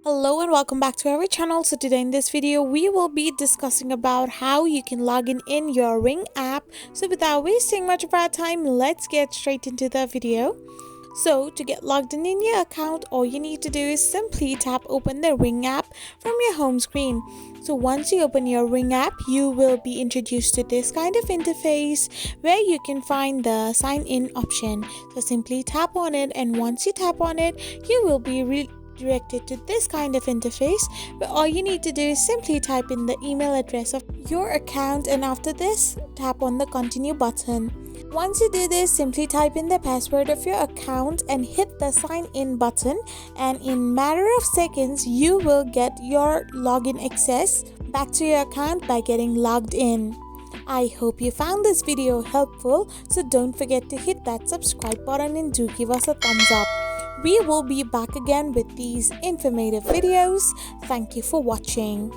Hello and welcome back to our channel. So today in this video we will be discussing about how you can log in your Ring app. So without wasting much of our time, let's get straight into the video. So to get logged in your account, all you need to do is simply tap open the Ring app from your home screen. So once you open your Ring app, you will be introduced to this kind of interface where you can find the sign in option. So simply tap on it, and once you tap on it, you will be redirected to this kind of interface where all you need to do is simply type in the email address of your account, and after this tap on the continue button. Once you do this, simply type in the password of your account and hit the sign in button, and in matter of seconds you will get your login access back to your account by getting logged in. I hope you found this video helpful, so don't forget to hit that subscribe button and do give us a thumbs up. We will be back again with these informative videos. Thank you for watching.